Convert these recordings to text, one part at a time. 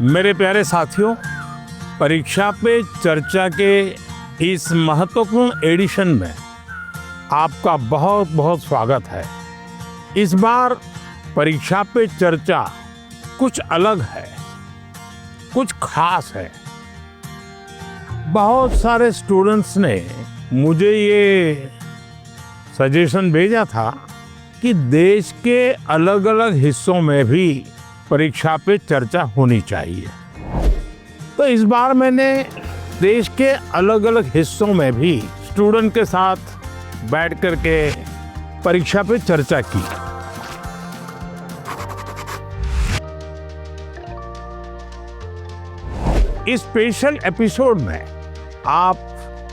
मेरे प्यारे साथियों, परीक्षा पे चर्चा के इस महत्वपूर्ण एडिशन में आपका बहुत बहुत स्वागत है। इस बार परीक्षा पे चर्चा कुछ अलग है, कुछ खास है। बहुत सारे स्टूडेंट्स ने मुझे ये सजेशन भेजा था कि देश के अलग अलग हिस्सों में भी परीक्षा पे चर्चा होनी चाहिए। तो इस बार मैंने देश के अलग अलग हिस्सों में भी स्टूडेंट के साथ बैठ करके परीक्षा पे चर्चा की। इस स्पेशल एपिसोड में आप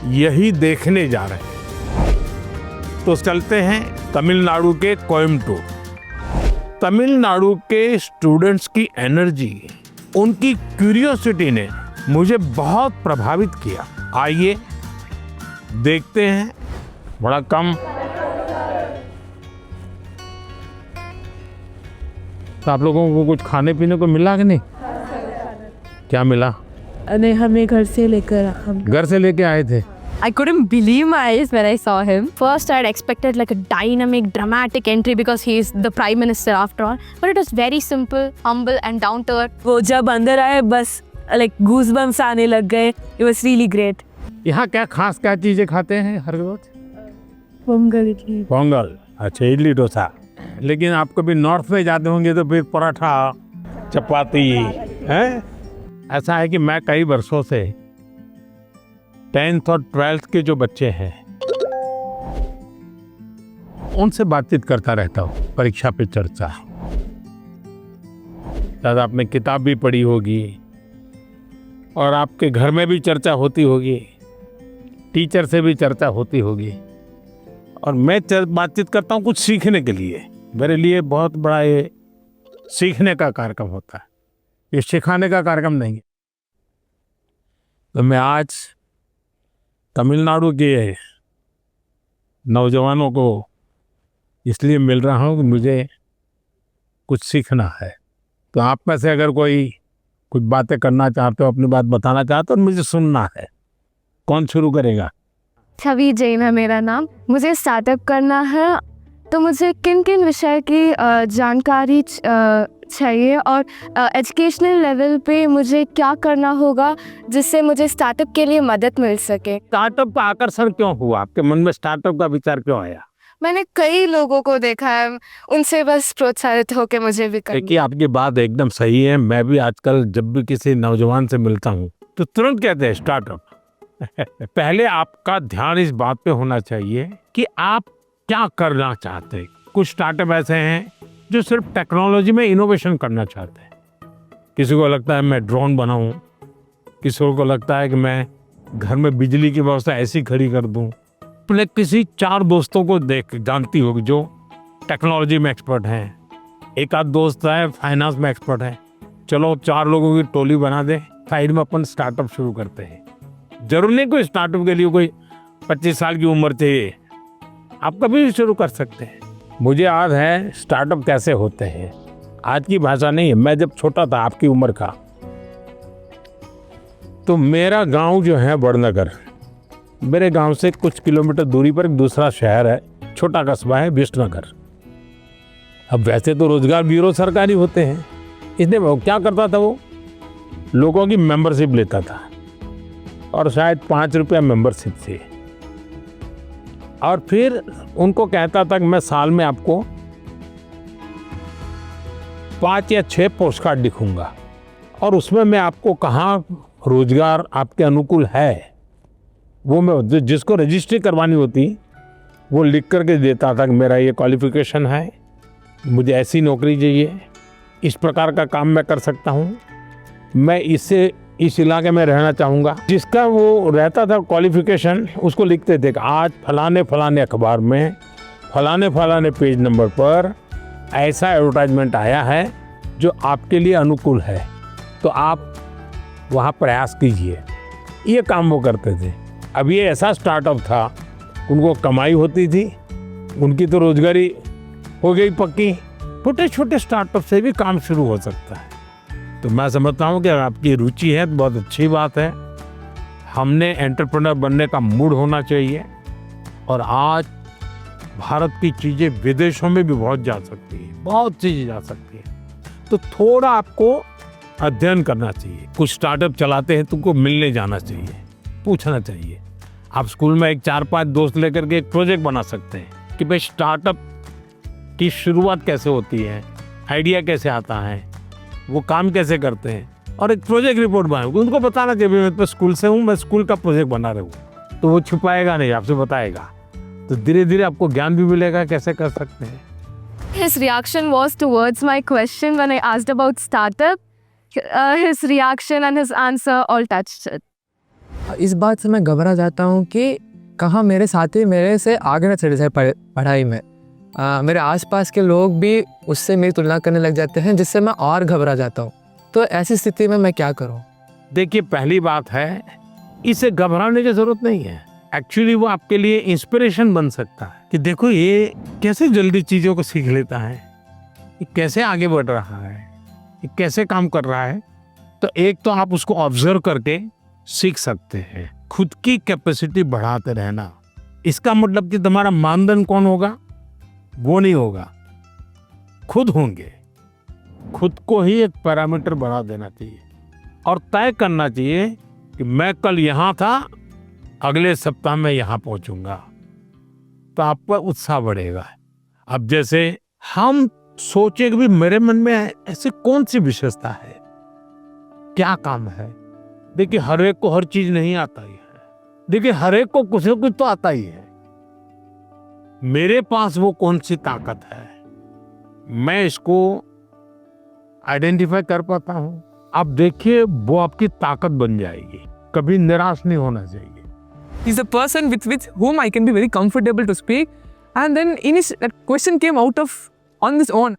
यही देखने जा रहे हैं। तो चलते हैं तमिलनाडु के कोयम्बटूर। तमिलनाडु के स्टूडेंट्स की एनर्जी, उनकी क्यूरियोसिटी ने मुझे बहुत प्रभावित किया। आइए देखते हैं। बड़ा कम तो आप लोगों को कुछ खाने पीने को मिला कि नहीं? क्या मिला? नहीं, हमें घर से लेके आए थे। I couldn't believe my eyes when I saw him. First, I had expected like a dynamic, dramatic entry because he is the Prime Minister after all. But it was very simple, humble and down to earth. वो जब अंदर आए बस like goosebumps आने लग गए. It was really great. यहाँ क्या खास क्या चीजें खाते हैं हर रोज? पोंगल इडली. पोंगल, अच्छा, इडली डोसा। लेकिन आप कभी नॉर्थ में जाते होंगे तो फिर पराठा, चपाती है। ऐसा है कि मैं कई वर्षों से 10th और 12th के जो बच्चे हैं उनसे बातचीत करता रहता हूँ। परीक्षा पे चर्चा, शायद आपने किताब भी पढ़ी होगी और आपके घर में भी चर्चा होती होगी, टीचर से भी चर्चा होती होगी। और मैं बातचीत करता हूँ कुछ सीखने के लिए। मेरे लिए बहुत बड़ा ये सीखने का कार्यक्रम होता है, ये सिखाने का कार्यक्रम नहीं है। तो मैं आज तमिलनाडु के नौजवानों को इसलिए मिल रहा हूँ कि मुझे कुछ सीखना है। तो आप में से अगर कोई कुछ बातें करना चाहते हो, अपनी बात बताना चाहते हो, तो मुझे सुनना है। कौन शुरू करेगा? छवि जैन है मेरा नाम। मुझे स्टार्टअप करना है, तो मुझे किन किन विषय की जानकारी चाहिए और एजुकेशनल लेवल पे मुझे क्या करना होगा जिससे मुझे स्टार्टअप के लिए मदद मिल सके। स्टार्टअप का आकर्षण क्यों हुआ? आपके मन में स्टार्टअप का विचार क्यों आया? मैंने कई लोगों को देखा है, उनसे बस प्रोत्साहित होकर मुझे भी करना। देखिए, आपकी बात एकदम सही है। मैं भी आजकल जब भी किसी नौजवान से मिलता हूँ तो तुरंत कहते हैं स्टार्टअप। पहले आपका ध्यान इस बात पे होना चाहिए कि आप क्या करना चाहते हैं। कुछ स्टार्टअप ऐसे हैं जो सिर्फ टेक्नोलॉजी में इनोवेशन करना चाहते हैं। किसी को लगता है मैं ड्रोन बनाऊं, किसी को लगता है कि मैं घर में बिजली की व्यवस्था ऐसी खड़ी कर दूं। अपने किसी 4 दोस्तों को देख जानती होगी जो टेक्नोलॉजी में एक्सपर्ट हैं। एक आध दोस्त है फाइनेंस में एक्सपर्ट है। चलो 4 लोगों की टोली बना दे, साइड में अपन स्टार्टअप शुरू करते हैं। जरूर नहीं कोई स्टार्टअप के लिए कोई 25 साल की उम्र चाहिए, आप कभी भी शुरू कर सकते हैं। मुझे याद है स्टार्टअप कैसे होते हैं। आज की भाषा नहीं है, मैं जब छोटा था आपकी उम्र का, तो मेरा गांव जो है बड़नगर, मेरे गांव से कुछ किलोमीटर दूरी पर एक दूसरा शहर है, छोटा कस्बा है विष्णुनगर। अब वैसे तो रोजगार ब्यूरो सरकारी होते हैं, इसलिए वो क्या करता था, वो लोगों की मेंबरशिप लेता था और शायद 5 रुपया मेंबरशिप थी। और फिर उनको कहता था कि मैं साल में आपको 5 या 6 पोस्ट कार्ड लिखूंगा और उसमें मैं आपको कहाँ रोजगार आपके अनुकूल है वो मैं जिसको रजिस्ट्री करवानी होती वो लिख करके देता था कि मेरा ये क्वालिफिकेशन है, मुझे ऐसी नौकरी चाहिए, इस प्रकार का काम मैं कर सकता हूँ, मैं इससे इस इलाके में रहना चाहूँगा। जिसका वो रहता था क्वालिफिकेशन, उसको लिखते थे कि आज फलाने फलाने अखबार में फलाने फलाने पेज नंबर पर ऐसा एडवर्टाइजमेंट आया है जो आपके लिए अनुकूल है, तो आप वहाँ प्रयास कीजिए। ये काम वो करते थे। अब ये ऐसा स्टार्टअप था, उनको कमाई होती थी, उनकी तो रोजगारी हो गई पक्की। छोटे छोटे स्टार्टअप से भी काम शुरू हो सकता है। तो मैं समझता हूँ कि अगर आपकी रुचि है तो बहुत अच्छी बात है। हमने एंटरप्रेन्योर बनने का मूड होना चाहिए, और आज भारत की चीज़ें विदेशों में भी बहुत जा सकती है, बहुत चीज़ें जा सकती है। तो थोड़ा आपको अध्ययन करना चाहिए। कुछ स्टार्टअप चलाते हैं, तुमको मिलने जाना चाहिए, पूछना चाहिए। आप स्कूल में एक 4-5 दोस्त लेकर के एक प्रोजेक्ट बना सकते हैं कि भाई स्टार्टअप की शुरुआत कैसे होती है, आइडिया कैसे आता है, वो काम कैसे करते हैं, और एक प्रोजेक्ट रिपोर्ट बनाए। उनको बताना चाहिए मैं तो स्कूल से हूँ, मैं स्कूल का प्रोजेक्ट बना रहा हूँ। तो वो छुपाएगा नहीं, आपसे बताएगा। तो धीरे धीरे आपको ज्ञान भी मिलेगा कैसे कर सकते हैं। His reaction was towards my question when I asked about startup. His reaction and his answer all touched it. इस बात से मैं घबरा जाता हूँ कि कहाँ मेरे साथी मेरे से आगे न चले जाए पढ़ाई में। मेरे आसपास के लोग भी उससे मेरी तुलना करने लग जाते हैं, जिससे मैं और घबरा जाता हूँ। तो ऐसी स्थिति में मैं क्या करूँ? देखिए, पहली बात है, इसे घबराने की जरूरत नहीं है। एक्चुअली वो आपके लिए इंस्पिरेशन बन सकता है कि देखो ये कैसे जल्दी चीज़ों को सीख लेता है, ये कैसे आगे बढ़ रहा है, ये कैसे काम कर रहा है। तो एक तो आप उसको ऑब्जर्व करके सीख सकते हैं। खुद की कैपेसिटी बढ़ाते रहना, इसका मतलब कि तुम्हारा मानदंड कौन होगा, वो नहीं होगा, खुद होंगे। खुद को ही एक पैरामीटर बढ़ा देना चाहिए और तय करना चाहिए कि मैं कल यहाँ था, अगले सप्ताह में यहाँ पहुँचूंगा। तो आपका उत्साह बढ़ेगा। अब जैसे हम सोचे कि भी मेरे मन में ऐसी कौन सी विशेषता है, क्या काम है। देखिए, हर एक को हर चीज नहीं आता ही है। देखिए, हर एक को कुछ न कुछ तो आता ही है। मेरे पास वो कौन सी ताकत है, मैं इसको आइडेंटिफाई कर पाता हूँ। आप देखिए, वो आपकी ताकत बन जाएगी। कभी निराश नहीं होना चाहिए। He's a person with whom I can be very comfortable to speak, and then that question came out of on his own.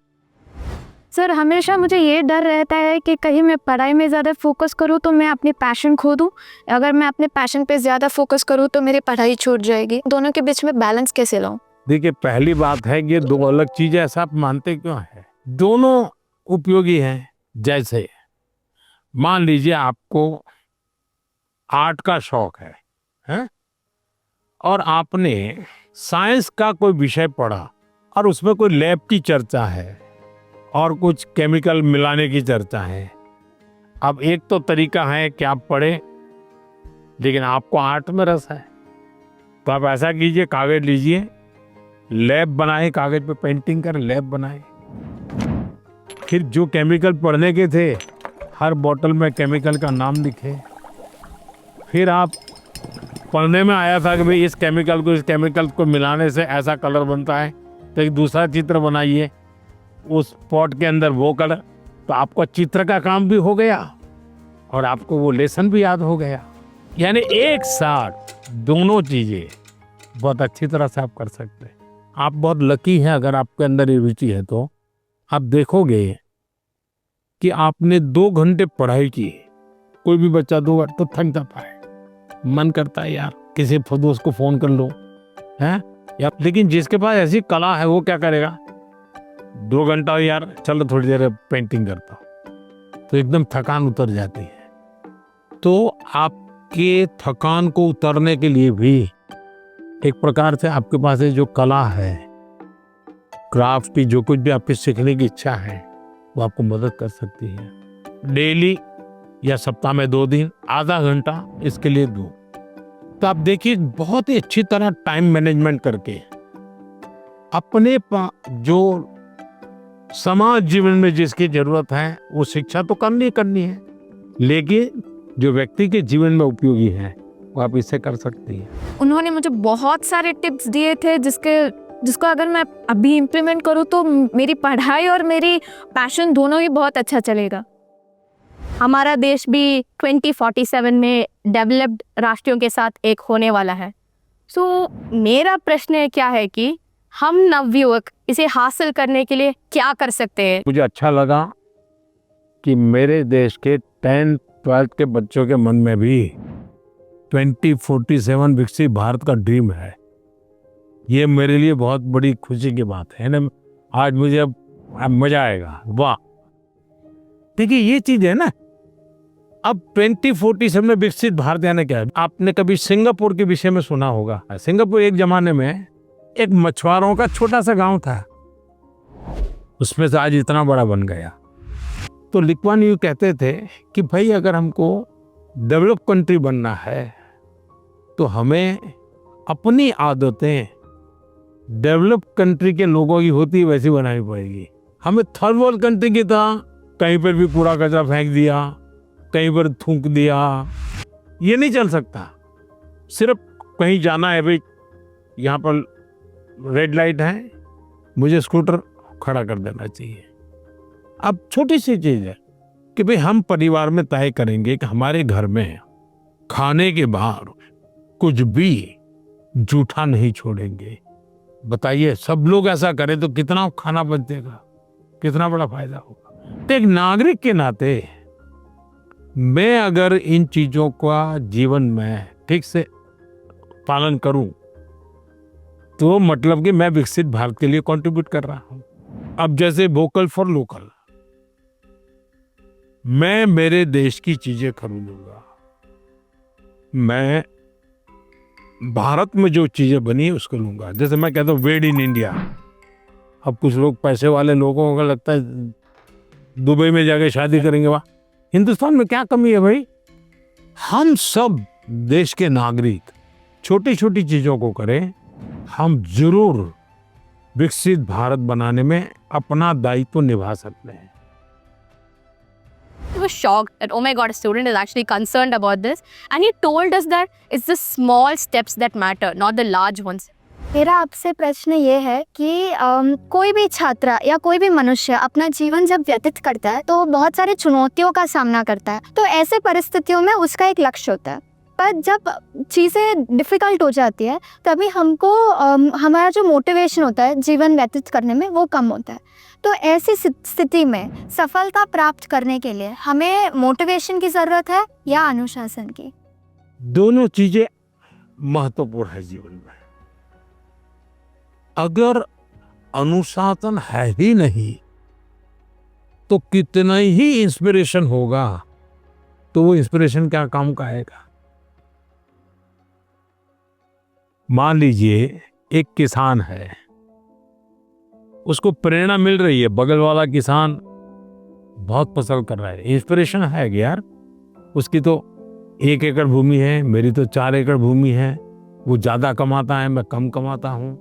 Sir, हमेशा मुझे ये डर रहता है कि कहीं मैं पढ़ाई में ज़्यादा फोकस करूँ तो मैं अपनी पैशन खो दूँ। अगर मैं अपने पैशन पे ज़्यादा फोकस करूँ तो मेरी पढ़ाई छूट जाएगी। दोनों के बीच में बैलेंस कैसे लाऊं? देखिए, पहली बात है कि ये दो अलग चीजें, ऐसा आप मानते क्यों है? दोनों उपयोगी हैं। जैसे मान लीजिए आपको आर्ट का शौक है, हैं? और आपने साइंस का कोई विषय पढ़ा और उसमें कोई लैब की चर्चा है और कुछ केमिकल मिलाने की चर्चा है। अब एक तो तरीका है कि आप पढ़ें, लेकिन आपको आर्ट में रस है, तो आप ऐसा कीजिए, कागज लीजिए, लैब बनाए, कागज पे पेंटिंग करें, लैब बनाए। फिर जो केमिकल पढ़ने के थे, हर बोतल में केमिकल का नाम लिखे। फिर आप पढ़ने में आया था कि भाई इस केमिकल को मिलाने से ऐसा कलर बनता है, तो एक दूसरा चित्र बनाइए, उस पॉट के अंदर वो कलर। तो आपको चित्र का काम भी हो गया और आपको वो लेसन भी याद हो गया। यानी एक साथ दोनों चीजें बहुत अच्छी तरह से आप कर सकते हैं। आप बहुत लकी हैं अगर आपके अंदर ये रुचि है। तो आप देखोगे कि आपने 2 घंटे पढ़ाई की, कोई भी बच्चा 2 घंटे तो थक जाता है, मन करता है यार किसी दोस्त को फोन कर लो, हैं? या लेकिन जिसके पास ऐसी कला है वो क्या करेगा, 2 घंटा यार चलो थोड़ी देर पेंटिंग करता हूं, तो एकदम थकान उतर जाती है। तो आपके थकान को उतरने के लिए भी एक प्रकार से आपके पास जो कला है, क्राफ्ट की जो कुछ भी आपकी सीखने की इच्छा है, वो आपको मदद कर सकती है। डेली या सप्ताह में 2 दिन आधा घंटा इसके लिए दो। तो आप देखिए, बहुत ही अच्छी तरह टाइम मैनेजमेंट करके अपने जो समाज जीवन में जिसकी जरूरत है वो शिक्षा तो करनी है, लेकिन जो व्यक्ति के जीवन में उपयोगी है वो आप इससे कर सकती हैं। उन्होंने मुझे बहुत सारे टिप्स दिए थे जिसको अगर मैं अभी इम्प्लीमेंट करूँ तो मेरी पढ़ाई और मेरी पैशन दोनों ही बहुत अच्छा चलेगा। हमारा देश भी 2047 में डेवलप्ड राष्ट्रों के साथ एक होने वाला है। सो मेरा प्रश्न क्या है कि हम नवयुवक इसे हासिल करने के लिए क्या कर सकते हैं? मुझे अच्छा लगा कि मेरे देश के 10th 12th के बच्चों के मन में भी 2047 विकसित भारत का ड्रीम है। ये मेरे लिए बहुत बड़ी खुशी की बात है ना। आज मुझे अब मजा आएगा। वाह, देखिए ये चीज है ना, अब 2047 में विकसित भारत यानी क्या है? आपने कभी सिंगापुर के विषय में सुना होगा। सिंगापुर एक जमाने में एक मछुआरों का छोटा सा गांव था, उसमें से आज इतना बड़ा बन गया। तो ली कुआन यू कहते थे कि भाई अगर हमको डेवलप कंट्री बनना है तो हमें अपनी आदतें डेवलप कंट्री के लोगों की होती वैसी बनानी पड़ेगी। हमें थर्ड वर्ल्ड कंट्री की तरह कहीं पर भी कूड़ा कचरा फेंक दिया, कहीं पर थूक दिया, ये नहीं चल सकता। सिर्फ कहीं जाना है, भाई यहाँ पर रेड लाइट है, मुझे स्कूटर खड़ा कर देना चाहिए। अब छोटी सी चीज है कि भाई हम परिवार में तय करेंगे कि हमारे घर में खाने के बाहर कुछ भी जूठा नहीं छोड़ेंगे। बताइए सब लोग ऐसा करें तो कितना खाना बचेगा, कितना बड़ा फायदा होगा। तो एक नागरिक के नाते मैं अगर इन चीजों का जीवन में ठीक से पालन करूं तो मतलब कि मैं विकसित भारत के लिए कंट्रीब्यूट कर रहा हूं। अब जैसे वोकल फॉर लोकल, मैं मेरे देश की चीजें खरीदूंगा, मैं भारत में जो चीजें बनी है उसको लूंगा। जैसे मैं कहता हूँ मेड इन इंडिया। अब कुछ लोग पैसे वाले लोगों को लगता है दुबई में जाके शादी करेंगे, वाह हिंदुस्तान में क्या कमी है भाई। हम सब देश के नागरिक छोटी छोटी चीजों को करें, हम जरूर विकसित भारत बनाने में अपना दायित्व निभा सकते हैं। He was shocked that, oh my God, a student is actually concerned about this. And he told us that it's the small steps that matter, not the large ones. मेरा आपसे प्रश्न ये है कि कोई भी छात्र या कोई भी मनुष्य अपना जीवन जब व्यतीत करता है तो बहुत सारी चुनौतियों का सामना करता है। तो ऐसे परिस्थितियों में उसका एक लक्ष्य होता है, पर जब चीज़ें डिफ़िकल्ट हो जाती है तभी हमको हमारा जो मोटिवेशन होता है जीवन व्यतीत करने में वो कम होता है। तो ऐसी स्थिति में सफलता प्राप्त करने के लिए हमें मोटिवेशन की ज़रूरत है या अनुशासन की? दोनों चीजें महत्वपूर्ण है जीवन में। अगर अनुशासन है ही नहीं तो कितना ही इंस्पिरेशन होगा तो वो इंस्पिरेशन क्या काम का आएगा। मान लीजिए एक किसान है, उसको प्रेरणा मिल रही है, बगल वाला किसान बहुत फसल कर रहा है, इंस्पिरेशन है कि यार उसकी तो 1 एकड़ भूमि है, मेरी तो 4 एकड़ भूमि है, वो ज्यादा कमाता है, मैं कम कमाता हूं,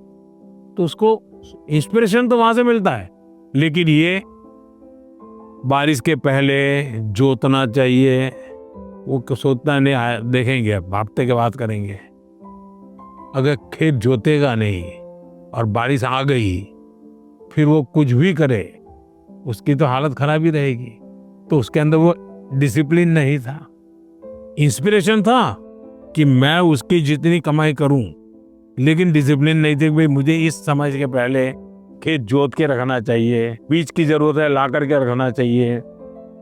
तो उसको इंस्पिरेशन तो वहां से मिलता है। लेकिन ये बारिश के पहले जोतना चाहिए, वो सोचना नहीं, देखेंगे अब हफ्ते के बाद करेंगे। अगर खेत जोतेगा नहीं और बारिश आ गई फिर वो कुछ भी करे उसकी तो हालत खराब ही रहेगी। तो उसके अंदर वो डिसिप्लिन नहीं था, इंस्पिरेशन था कि मैं उसकी जितनी कमाई करूं, लेकिन डिसिप्लिन नहीं थी। भाई मुझे इस समय के पहले खेत जोत के रखना चाहिए, बीज की जरूरत है ला करके रखना चाहिए,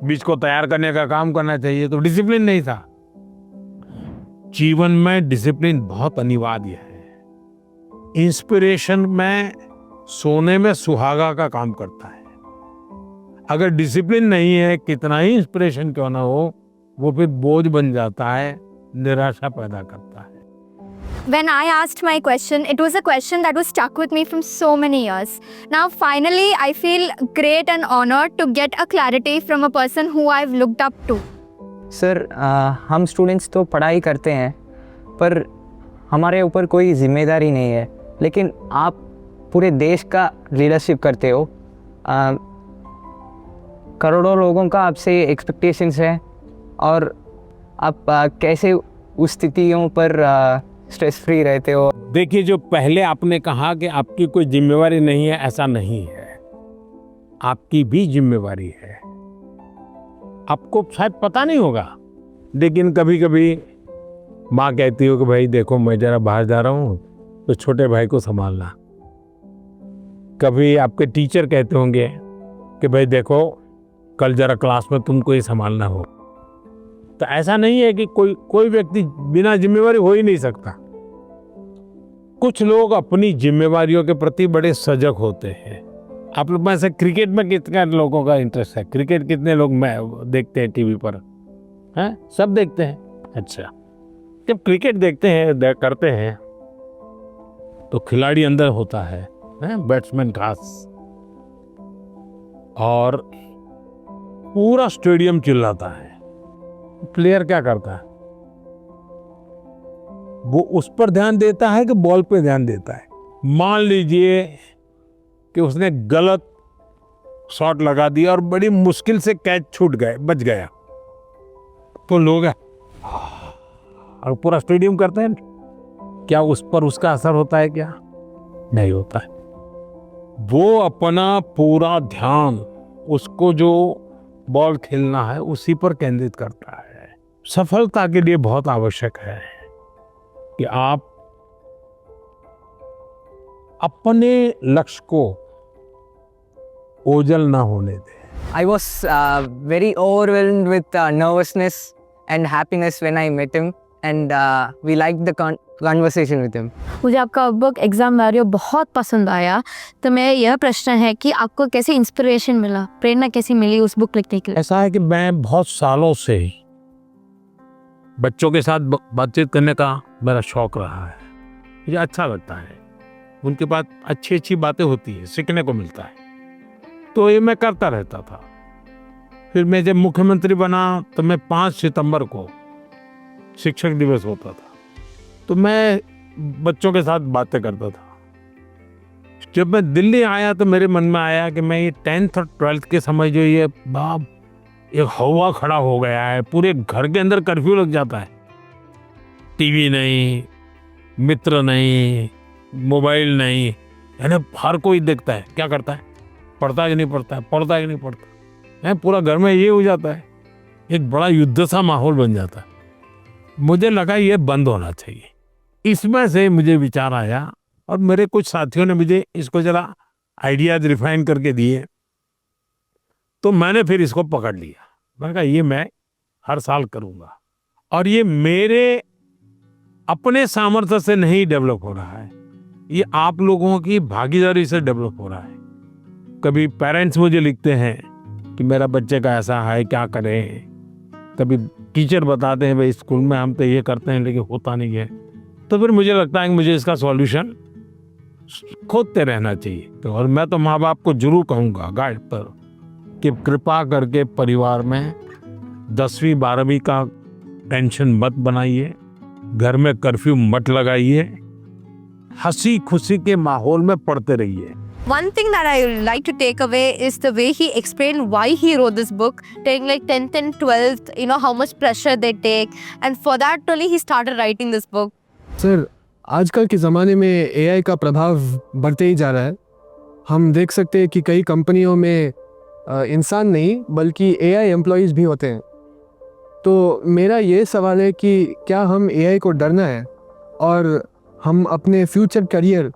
बीज को तैयार करने का काम करना चाहिए, तो डिसिप्लिन नहीं था। जीवन में डिसिप्लिन बहुत अनिवार्य है। इंस्पिरेशन में सोने में सुहागा का काम करता है। अगर डिसिप्लिन नहीं है, कितना ही इंस्पिरेशन क्यों ना हो, वो फिर बोझ बन जाता है, निराशा पैदा करता है। When I asked my question, it was a question that was stuck with me from so many years. Now, finally, I feel great and honored to get a clarity from a person who I've looked up to. Sir हम students तो पढ़ाई करते हैं पर हमारे ऊपर कोई जिम्मेदारी नहीं है, लेकिन आप पूरे देश का लीडरशिप करते हो। करोड़ों लोगों का आपसे एक्सपेक्टेशंस हैं और आप कैसे उस स्थितियों पर स्ट्रेस फ्री रहते हो? देखिए, जो पहले आपने कहा कि आपकी कोई जिम्मेवारी नहीं है, ऐसा नहीं है, आपकी भी जिम्मेवारी है। आपको शायद पता नहीं होगा, लेकिन कभी कभी माँ कहती हो कि भाई देखो मैं जरा बाहर जा रहा हूँ तो छोटे भाई को संभालना। कभी आपके टीचर कहते होंगे कि भाई देखो कल जरा क्लास में तुमको ही संभालना हो। तो ऐसा नहीं है कि कोई व्यक्ति बिना जिम्मेवारी हो ही नहीं सकता। कुछ लोग अपनी जिम्मेवारियों के प्रति बड़े सजग होते हैं, आप लोग में से क्रिकेट में कितने लोगों का इंटरेस्ट है? क्रिकेट कितने लोग मैं देखते हैं टीवी पर? हैं, सब देखते हैं। अच्छा, जब क्रिकेट देखते हैं करते हैं तो खिलाड़ी अंदर होता है, बैट्समैन खास, और पूरा स्टेडियम चिल्लाता है। प्लेयर क्या करता है? वो उस पर ध्यान देता है कि बॉल पे ध्यान देता है? मान लीजिए कि उसने गलत शॉट लगा दिया और बड़ी मुश्किल से कैच छूट गए, बच गया, तो लोग और पूरा स्टेडियम करते हैं। क्या उस पर उसका असर होता है? क्या नहीं होता है। वो अपना पूरा ध्यान, उसको जो बॉल खेलना है उसी पर केंद्रित करता है। सफलता के लिए बहुत आवश्यक है कि आप अपने लक्ष्य को ओझल ना होने दें। I was very overwhelmed with nervousness and happiness when I met him, and we liked the conversation with him. मुझे आपका बुक एग्जाम वैरियो बहुत पसंद आया। तो मेरा यह प्रश्न है कि आपको कैसे इंस्पिरेशन मिला, प्रेरणा कैसी मिली उस बुक लिखने के लिए? ऐसा है कि मैं बहुत सालों से बच्चों के साथ बातचीत करने का मेरा शौक रहा है। मुझे अच्छा लगता है, उनके पास अच्छी अच्छी बातें होती है, सीखने को मिलता है, तो ये मैं करता रहता था। फिर मैं जब मुख्यमंत्री बना तो मैं 5 सितंबर को शिक्षक दिवस होता था, तो मैं बच्चों के साथ बातें करता था। जब मैं दिल्ली आया तो मेरे मन में आया कि मैं ये 10th और 12th के समय जो ये बाप एक हवा खड़ा हो गया है, पूरे घर के अंदर कर्फ्यू लग जाता है। टीवी नहीं, मित्र नहीं, मोबाइल नहीं, यानी हर कोई देखता है, क्या करता है, पढ़ता है कि नहीं पढ़ता है, पढ़ता है कि नहीं पढ़ता है, पूरा घर में ये हो जाता है, एक बड़ा युद्ध सा माहौल बन जाता है। मुझे लगा ये बंद होना चाहिए। इसमें से मुझे विचार आया और मेरे कुछ साथियों ने मुझे इसको जरा आइडियाज रिफाइन करके दिए, तो मैंने फिर इसको पकड़ लिया। मैंने कहा ये मैं हर साल करूँगा, और ये मेरे अपने सामर्थ्य से नहीं डेवलप हो रहा है, ये आप लोगों की भागीदारी से डेवलप हो रहा है। कभी पेरेंट्स मुझे लिखते हैं कि मेरा बच्चे का ऐसा है, क्या करें। कभी टीचर बताते हैं भाई स्कूल में हम तो ये करते हैं लेकिन होता नहीं है। तो फिर मुझे लगता है कि मुझे इसका सॉल्यूशन खोजते रहना चाहिए। तो और मैं तो माँ बाप को जरूर कहूँगा गाइड पर कि कृपा करके परिवार में 10वीं 12वीं का टेंशन मत बनाइए, घर में कर्फ्यू मत लगाइए, हंसी खुशी के माहौल में पढ़ते रहिए। One thing that I would like to take away is the way he explained why he wrote this book, taking like 10th and 12th, how much pressure they take, and for that only he started writing this book. Sir, आजकल के ज़माने में AI का प्रभाव बढ़ते ही जा रहा है। हम देख सकते हैं कि कई कंपनियों में इंसान नहीं बल्कि एआई एम्प्लॉयज़ भी होते हैं। तो मेरा ये सवाल है कि क्या हम एआई को डरना है, और हम अपने फ्यूचर करियर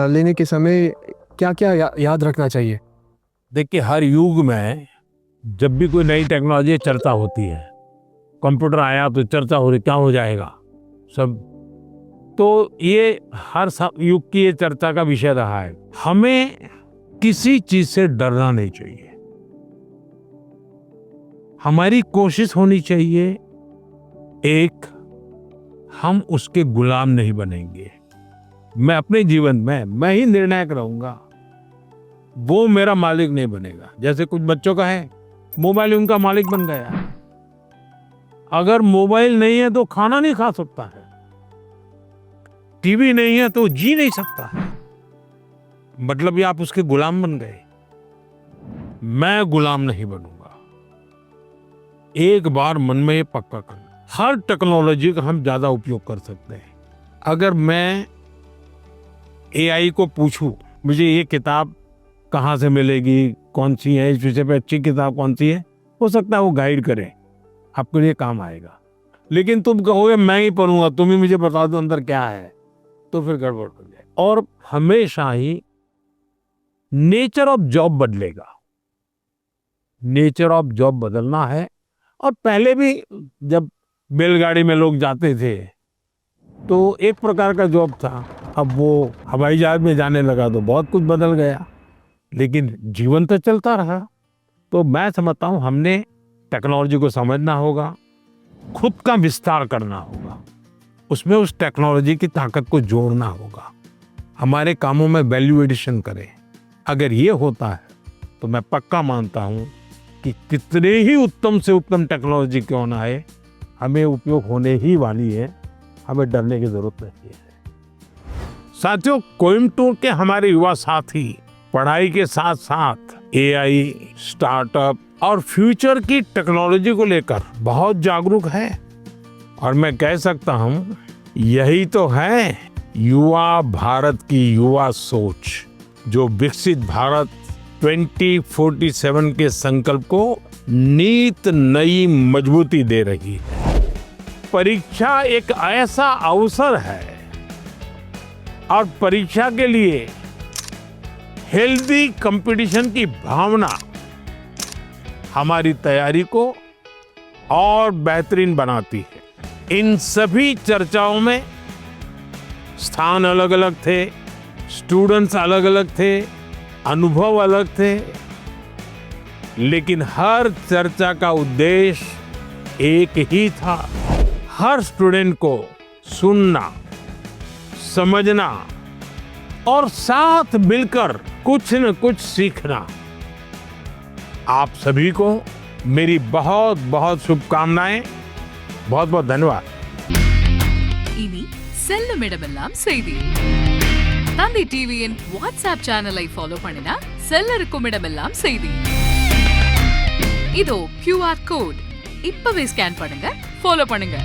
लेने के समय क्या क्या याद रखना चाहिए? देखिए, हर युग में जब भी कोई नई टेक्नोलॉजी चर्चा होती है, कंप्यूटर आया तो चर्चा हो रही क्या हो जाएगा सब, तो ये हर युग की ये चर्चा का विषय रहा है। हमें किसी चीज से डरना नहीं चाहिए। हमारी कोशिश होनी चाहिए, एक, हम उसके गुलाम नहीं बनेंगे। मैं अपने जीवन में मैं ही निर्णायक रहूंगा, वो मेरा मालिक नहीं बनेगा। जैसे कुछ बच्चों का है, मोबाइल उनका मालिक बन गया। अगर मोबाइल नहीं है तो खाना नहीं खा सकता है, टीवी नहीं है तो जी नहीं सकता है, मतलब ये आप उसके गुलाम बन गए। मैं गुलाम नहीं बनूंगा। एक बार मन में ये पक्का करना, हर टेक्नोलॉजी का हम ज्यादा उपयोग कर सकते हैं। अगर मैं एआई को पूछूं मुझे ये किताब कहाँ से मिलेगी, कौन सी है, इस विषय पे अच्छी किताब कौन सी है, हो सकता है वो गाइड करे, आपके लिए काम आएगा। लेकिन तुम कहोगे मैं ही पढ़ूंगा, तुम ही मुझे बता दो अंदर क्या है, तो फिर गड़बड़ हो जाए। और हमेशा ही नेचर ऑफ जॉब बदलेगा, नेचर ऑफ जॉब बदलना है। और पहले भी जब बैलगाड़ी में लोग जाते थे तो एक प्रकार का जॉब था, अब वो हवाई जहाज में जाने लगा तो बहुत कुछ बदल गया। लेकिन जीवन तो चलता रहा। तो मैं समझता हूँ हमने टेक्नोलॉजी को समझना होगा, खुद का विस्तार करना होगा, उसमें उस टेक्नोलॉजी की ताकत को जोड़ना होगा, हमारे कामों में वैल्यू एडिशन करें। अगर ये होता है तो मैं पक्का मानता हूँ कि कितने ही उत्तम से उत्तम टेक्नोलॉजी क्यों ना आए, हमें उपयोग होने ही वाली है, हमें डरने की जरूरत नहीं है। साथियों, कोयम्बटूर के हमारे युवा साथी पढ़ाई के साथ साथ एआई, स्टार्टअप और फ्यूचर की टेक्नोलॉजी को लेकर बहुत जागरूक है। और मैं कह सकता हूँ यही तो है युवा भारत की युवा सोच, जो विकसित भारत 2047 के संकल्प को नीत नई मजबूती दे रही है। परीक्षा एक ऐसा अवसर है और परीक्षा के लिए हेल्दी कंपटीशन की भावना हमारी तैयारी को और बेहतरीन बनाती है। इन सभी चर्चाओं में स्थान अलग अलग थे, स्टूडेंट्स अलग अलग थे, अनुभव अलग थे, लेकिन हर चर्चा का उद्देश्य एक ही था, हर स्टूडेंट को सुनना, समझना और साथ मिलकर कुछ न कुछ सीखना। आप सभी को मेरी बहुत बहुत शुभकामनाएं, बहुत बहुत धन्यवाद। இனி செல்லும் இடமெல்லாம் செய்தி. தந்தி டிவியின் வாட்ஸ்அப் சேனலை ஃபாலோ பண்ணினா செல்ல இருக்கும் இடமெல்லாம் செய்தி. இதோ QR கோட் இப்பவே ஸ்கேன் பண்ணுங்க, ஃபாலோ பண்ணுங்க.